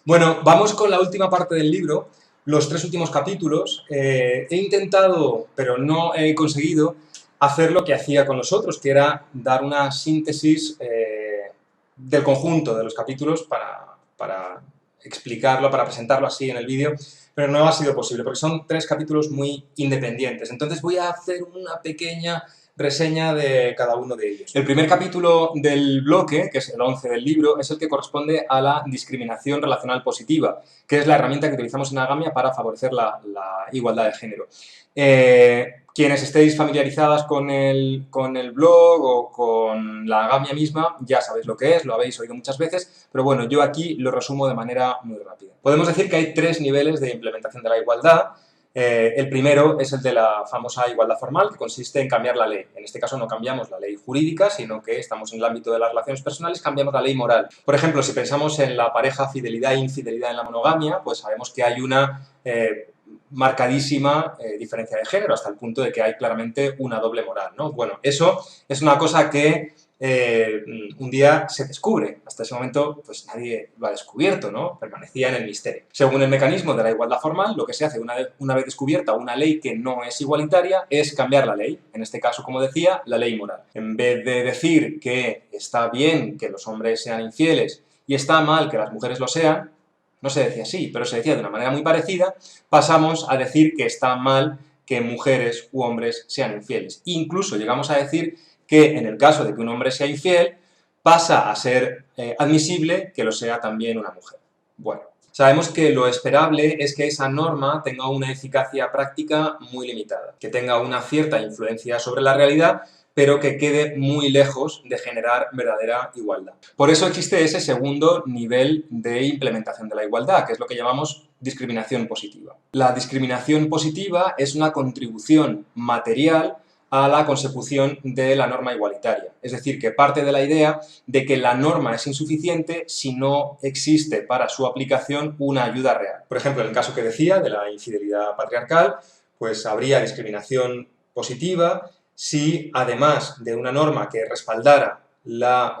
Bueno, vamos con la última parte del libro, los 3 últimos capítulos. He intentado, pero no he conseguido, hacer lo que hacía con los otros, que era dar una síntesis del conjunto de los capítulos para explicarlo, para presentarlo así en el vídeo, pero no ha sido posible, porque son 3 capítulos muy independientes. Entonces voy a hacer una pequeña reseña de cada uno de ellos. El primer capítulo del bloque, que es el 11 del libro, es el que corresponde a la discriminación relacional positiva, que es la herramienta que utilizamos en Agamia para favorecer la igualdad de género. Quienes estéis familiarizadas con el blog o con la Agamia misma, ya sabéis lo que es, lo habéis oído muchas veces, pero bueno, yo aquí lo resumo de manera muy rápida. Podemos decir que hay 3 niveles de implementación de la igualdad. El primero es el de la famosa igualdad formal, que consiste en cambiar la ley. En este caso no cambiamos la ley jurídica, sino que estamos en el ámbito de las relaciones personales, cambiamos la ley moral. Por ejemplo, si pensamos en la pareja fidelidad e infidelidad en la monogamia, pues sabemos que hay una marcadísima diferencia de género, hasta el punto de que hay claramente una doble moral, ¿no? Bueno, eso es una cosa que un día se descubre. Hasta ese momento, pues nadie lo ha descubierto, ¿no? Permanecía en el misterio. Según el mecanismo de la igualdad formal, lo que se hace una vez descubierta una ley que no es igualitaria es cambiar la ley. En este caso, como decía, la ley moral. En vez de decir que está bien que los hombres sean infieles y está mal que las mujeres lo sean, no se decía así, pero se decía de una manera muy parecida, pasamos a decir que está mal que mujeres u hombres sean infieles. Incluso llegamos a decir que en el caso de que un hombre sea infiel, pasa a ser admisible que lo sea también una mujer. Bueno, sabemos que lo esperable es que esa norma tenga una eficacia práctica muy limitada, que tenga una cierta influencia sobre la realidad, pero que quede muy lejos de generar verdadera igualdad. Por eso existe ese segundo nivel de implementación de la igualdad, que es lo que llamamos discriminación positiva. La discriminación positiva es una contribución material a la consecución de la norma igualitaria. Es decir, que parte de la idea de que la norma es insuficiente si no existe para su aplicación una ayuda real. Por ejemplo, en el caso que decía de la infidelidad patriarcal, pues habría discriminación positiva si, además de una norma que respaldara la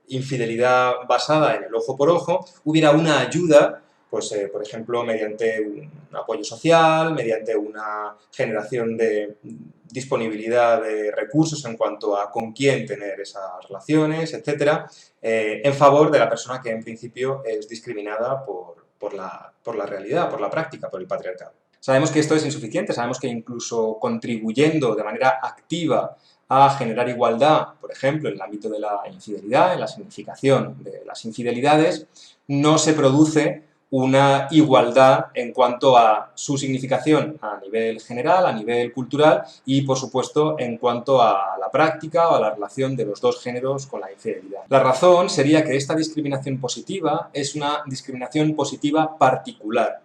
infidelidad basada en el ojo por ojo, hubiera una ayuda, pues, por ejemplo, mediante un apoyo social, mediante una generación de disponibilidad de recursos en cuanto a con quién tener esas relaciones, etcétera, en favor de la persona que en principio es discriminada por la realidad, por la práctica, por el patriarcado. Sabemos que esto es insuficiente, sabemos que incluso contribuyendo de manera activa a generar igualdad, por ejemplo, en el ámbito de la infidelidad, en la significación de las infidelidades, no se produce una igualdad en cuanto a su significación a nivel general, a nivel cultural y, por supuesto, en cuanto a la práctica o a la relación de los dos géneros con la infidelidad. La razón sería que esta discriminación positiva es una discriminación positiva particular,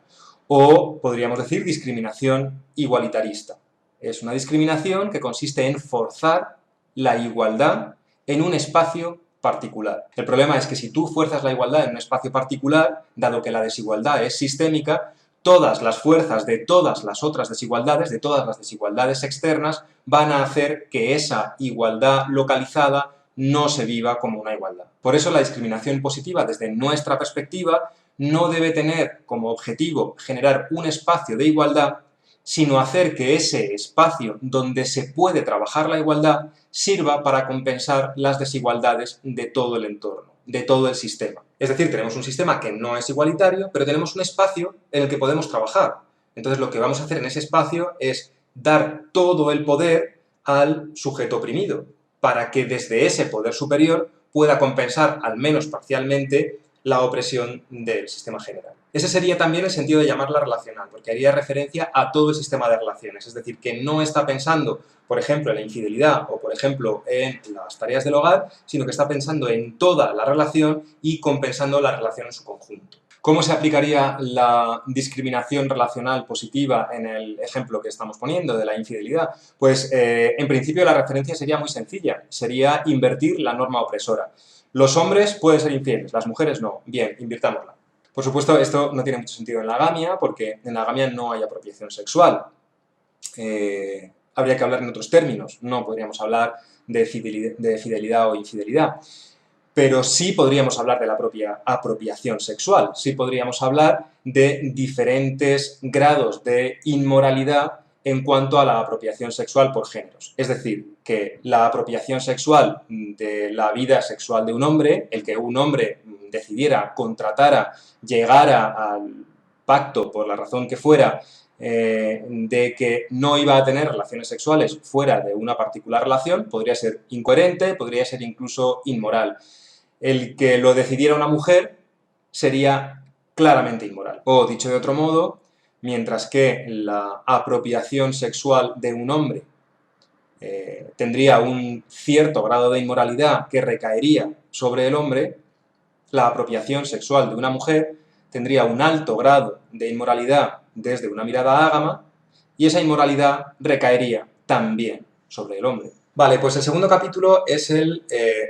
o podríamos decir discriminación igualitarista. Es una discriminación que consiste en forzar la igualdad en un espacio particular. El problema es que si tú fuerzas la igualdad en un espacio particular, dado que la desigualdad es sistémica, todas las fuerzas de todas las otras desigualdades, de todas las desigualdades externas, van a hacer que esa igualdad localizada no se viva como una igualdad. Por eso la discriminación positiva, desde nuestra perspectiva, no debe tener como objetivo generar un espacio de igualdad, sino hacer que ese espacio donde se puede trabajar la igualdad sirva para compensar las desigualdades de todo el entorno, de todo el sistema. Es decir, tenemos un sistema que no es igualitario, pero tenemos un espacio en el que podemos trabajar. Entonces lo que vamos a hacer en ese espacio es dar todo el poder al sujeto oprimido, para que desde ese poder superior pueda compensar, al menos parcialmente, la opresión del sistema general. Ese sería también el sentido de llamarla relacional, porque haría referencia a todo el sistema de relaciones, es decir, que no está pensando, por ejemplo, en la infidelidad o, por ejemplo, en las tareas del hogar, sino que está pensando en toda la relación y compensando la relación en su conjunto. ¿Cómo se aplicaría la discriminación relacional positiva en el ejemplo que estamos poniendo de la infidelidad? Pues, en principio, la referencia sería muy sencilla, sería invertir la norma opresora. Los hombres pueden ser infieles, las mujeres no. Bien, invirtámosla. Por supuesto, esto no tiene mucho sentido en la agamia, porque en la agamia no hay apropiación sexual. Habría que hablar en otros términos, no podríamos hablar de fidelidad o infidelidad. pero sí podríamos hablar de la propia apropiación sexual, sí podríamos hablar de diferentes grados de inmoralidad en cuanto a la apropiación sexual por géneros. Es decir, que la apropiación sexual de la vida sexual de un hombre, el que un hombre decidiera, contratara, llegara al pacto, por la razón que fuera, de que no iba a tener relaciones sexuales fuera de una particular relación, podría ser incoherente, podría ser incluso inmoral. El que lo decidiera una mujer sería claramente inmoral. O, dicho de otro modo, mientras que la apropiación sexual de un hombre tendría un cierto grado de inmoralidad que recaería sobre el hombre, la apropiación sexual de una mujer tendría un alto grado de inmoralidad desde una mirada ágama y esa inmoralidad recaería también sobre el hombre. Vale, pues el segundo capítulo es el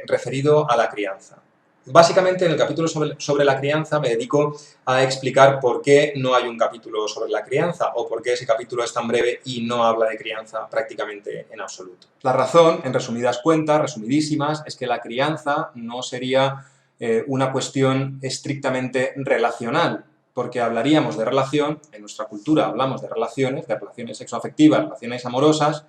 referido a la crianza. Básicamente en el capítulo sobre la crianza me dedico a explicar por qué no hay un capítulo sobre la crianza o por qué ese capítulo es tan breve y no habla de crianza prácticamente en absoluto. La razón, en resumidas cuentas, resumidísimas, es que la crianza no sería una cuestión estrictamente relacional, porque hablaríamos de relación, en nuestra cultura hablamos de relaciones sexoafectivas, relaciones amorosas,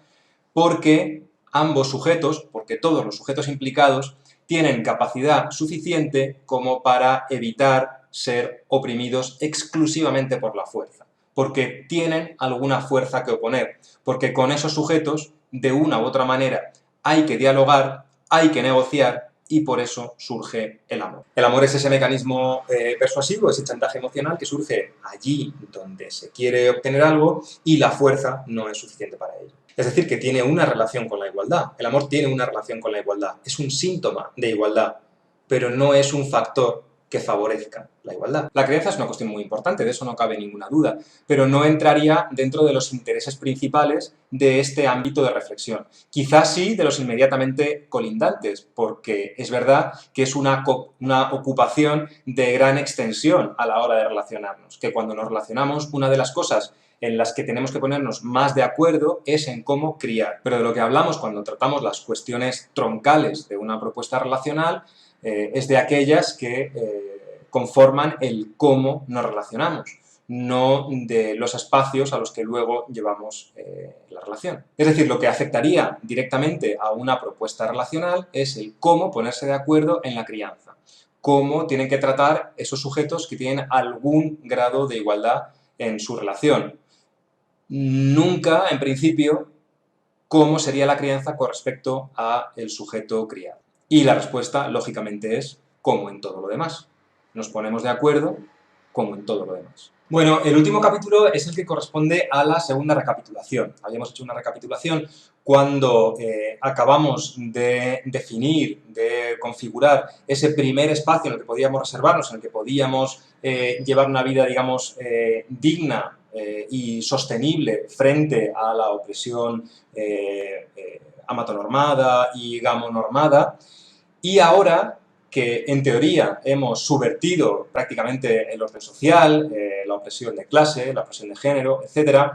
porque ambos sujetos, porque todos los sujetos implicados, tienen capacidad suficiente como para evitar ser oprimidos exclusivamente por la fuerza, porque tienen alguna fuerza que oponer, porque con esos sujetos, de una u otra manera, hay que dialogar, hay que negociar, y por eso surge el amor. El amor es ese mecanismo persuasivo, ese chantaje emocional que surge allí donde se quiere obtener algo y la fuerza no es suficiente para ello. Es decir, que tiene una relación con la igualdad. El amor tiene una relación con la igualdad. Es un síntoma de igualdad, pero no es un factor que favorezca la igualdad. La crianza es una cuestión muy importante, de eso no cabe ninguna duda, pero no entraría dentro de los intereses principales de este ámbito de reflexión. Quizás sí de los inmediatamente colindantes, porque es verdad que es una ocupación de gran extensión a la hora de relacionarnos, que cuando nos relacionamos, una de las cosas en las que tenemos que ponernos más de acuerdo es en cómo criar. Pero de lo que hablamos cuando tratamos las cuestiones troncales de una propuesta relacional es de aquellas que conforman el cómo nos relacionamos, no de los espacios a los que luego llevamos la relación. Es decir, lo que afectaría directamente a una propuesta relacional es el cómo ponerse de acuerdo en la crianza, cómo tienen que tratar esos sujetos que tienen algún grado de igualdad en su relación. Nunca, en principio, cómo sería la crianza con respecto al sujeto criado. Y la respuesta, lógicamente, es como en todo lo demás. Nos ponemos de acuerdo como en todo lo demás. Bueno, el último capítulo es el que corresponde a la segunda recapitulación. Habíamos hecho una recapitulación cuando acabamos de definir, de configurar ese primer espacio en el que podíamos reservarnos, en el que podíamos llevar una vida, digamos, digna y sostenible frente a la opresión amatonormada y gamonormada. Y ahora que en teoría hemos subvertido prácticamente el orden social, la opresión de clase, la opresión de género, etc.,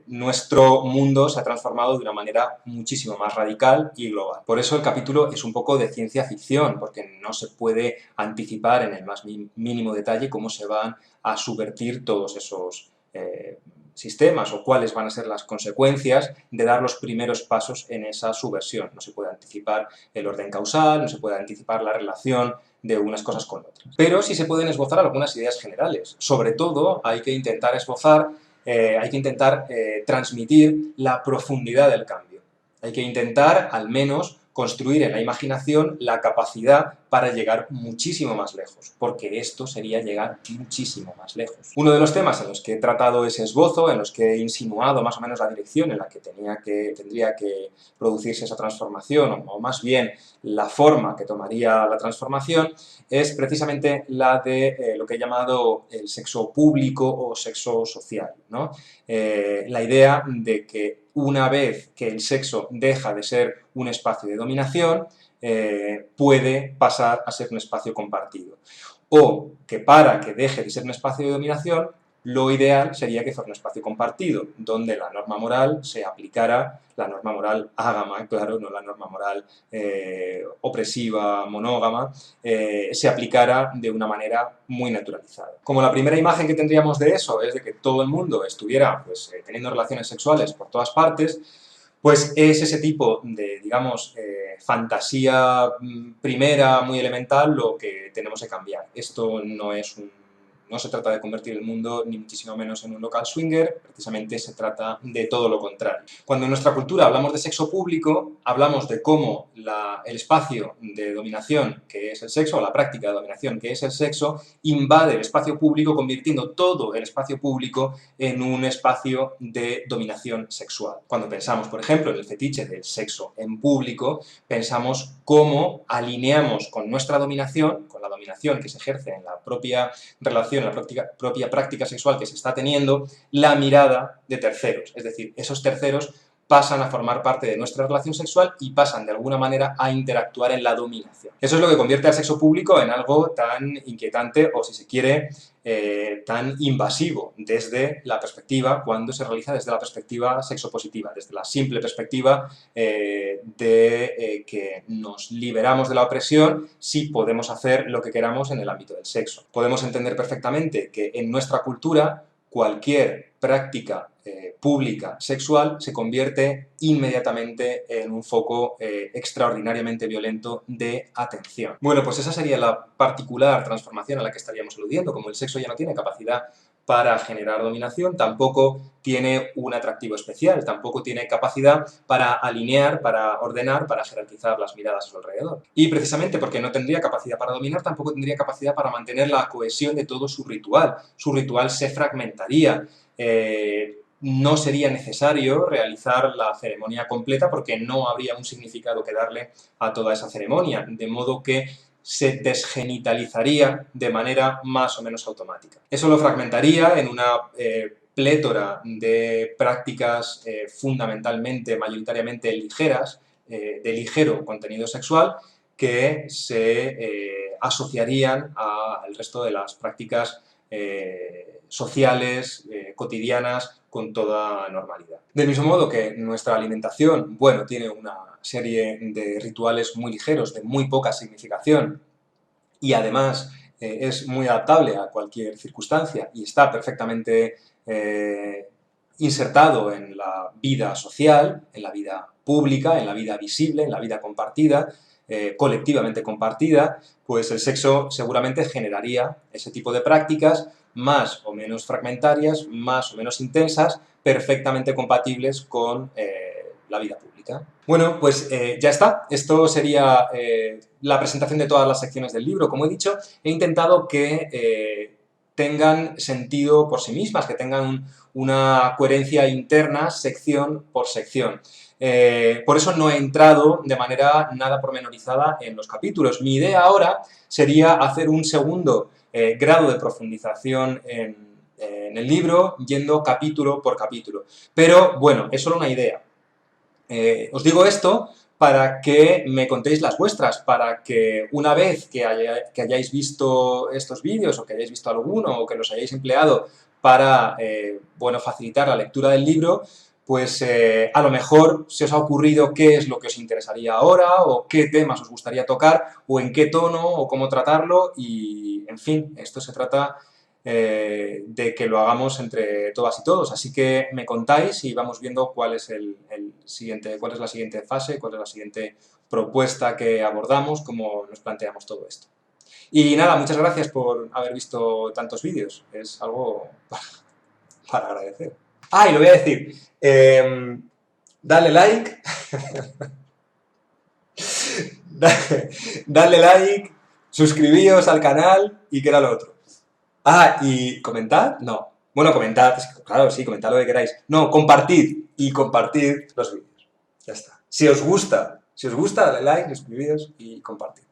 nuestro mundo se ha transformado de una manera muchísimo más radical y global. Por eso el capítulo es un poco de ciencia ficción, porque no se puede anticipar en el más mínimo detalle cómo se van a subvertir todos esos sistemas o cuáles van a ser las consecuencias de dar los primeros pasos en esa subversión. No se puede anticipar el orden causal, no se puede anticipar la relación de unas cosas con otras. Pero sí se pueden esbozar algunas ideas generales. Sobre todo hay que intentar esbozar, transmitir la profundidad del cambio. Hay que intentar, al menos, construir en la imaginación la capacidad para llegar muchísimo más lejos, porque esto sería llegar muchísimo más lejos. Uno de los temas en los que he tratado ese esbozo, en los que he insinuado más o menos la dirección en la que tendría que producirse esa transformación, o más bien la forma que tomaría la transformación, es precisamente la de lo que he llamado el sexo público o sexo social, ¿no? La idea de que una vez que el sexo deja de ser un espacio de dominación, puede pasar a ser un espacio compartido. O que para que deje de ser un espacio de dominación, Lo ideal sería que fuera un espacio compartido, donde la norma moral se aplicara, la norma moral ágama, claro, no la norma moral opresiva, monógama, se aplicara de una manera muy naturalizada. Como la primera imagen que tendríamos de eso es de que todo el mundo estuviera pues, teniendo relaciones sexuales por todas partes, pues es ese tipo de, digamos, fantasía primera, muy elemental, lo que tenemos que cambiar. Esto no se trata de convertir el mundo, ni muchísimo menos en un local swinger, precisamente se trata de todo lo contrario. Cuando en nuestra cultura hablamos de sexo público, hablamos de cómo el espacio de dominación, que es el sexo, o la práctica de dominación, que es el sexo, invade el espacio público, convirtiendo todo el espacio público en un espacio de dominación sexual. Cuando pensamos, por ejemplo, en el fetiche del sexo en público, pensamos cómo alineamos con nuestra dominación, con la dominación que se ejerce en la propia relación, en la propia práctica sexual que se está teniendo, la mirada de terceros. Es decir, esos terceros pasan a formar parte de nuestra relación sexual y pasan de alguna manera a interactuar en la dominación. Eso es lo que convierte al sexo público en algo tan inquietante o, si se quiere, tan invasivo desde la perspectiva, cuando se realiza desde la perspectiva sexopositiva, desde la simple perspectiva de que nos liberamos de la opresión si podemos hacer lo que queramos en el ámbito del sexo. Podemos entender perfectamente que en nuestra cultura cualquier práctica pública sexual se convierte inmediatamente en un foco extraordinariamente violento de atención. Bueno, pues esa sería la particular transformación a la que estaríamos aludiendo. Como el sexo ya no tiene capacidad para generar dominación, tampoco tiene un atractivo especial, tampoco tiene capacidad para alinear, para ordenar, para jerarquizar las miradas a su alrededor. Y precisamente porque no tendría capacidad para dominar, tampoco tendría capacidad para mantener la cohesión de todo su ritual. Su ritual se fragmentaría. No sería necesario realizar la ceremonia completa porque no habría un significado que darle a toda esa ceremonia, de modo que se desgenitalizaría de manera más o menos automática. Eso lo fragmentaría en una plétora de prácticas fundamentalmente, mayoritariamente ligeras, de ligero contenido sexual, que se asociarían al resto de las prácticas sociales, cotidianas, con toda normalidad. Del mismo modo que nuestra alimentación, bueno, tiene una serie de rituales muy ligeros, de muy poca significación, y además es muy adaptable a cualquier circunstancia y está perfectamente insertado en la vida social, en la vida pública, en la vida visible, en la vida compartida, colectivamente compartida, pues el sexo seguramente generaría ese tipo de prácticas más o menos fragmentarias, más o menos intensas, perfectamente compatibles con la vida pública. Bueno, pues ya está. Esto sería la presentación de todas las secciones del libro. Como he dicho, he intentado que tengan sentido por sí mismas, que tengan una coherencia interna sección por sección. Por eso no he entrado de manera nada pormenorizada en los capítulos. Mi idea ahora sería hacer un segundo grado de profundización en el libro, yendo capítulo por capítulo. Pero, bueno, es solo una idea. Os digo esto para que me contéis las vuestras, para que una vez que hayáis visto estos vídeos, o que hayáis visto alguno, o que los hayáis empleado para, bueno, facilitar la lectura del libro, pues a lo mejor se os ha ocurrido qué es lo que os interesaría ahora, o qué temas os gustaría tocar, o en qué tono, o cómo tratarlo, y, en fin, esto se trata de que lo hagamos entre todas y todos. Así que me contáis y vamos viendo cuál es cuál es la siguiente fase, cuál es la siguiente propuesta que abordamos, cómo nos planteamos todo esto. Y nada, muchas gracias por haber visto tantos vídeos. Es algo para agradecer. Ah, y lo voy a decir. Dale like. Dale like, suscribíos al canal y qué era lo otro. Ah, y comentad, no. Bueno, comentad, claro, sí, comentad lo que queráis. No, compartid y compartid los vídeos. Ya está. Si os gusta, dale like, suscribíos y compartid.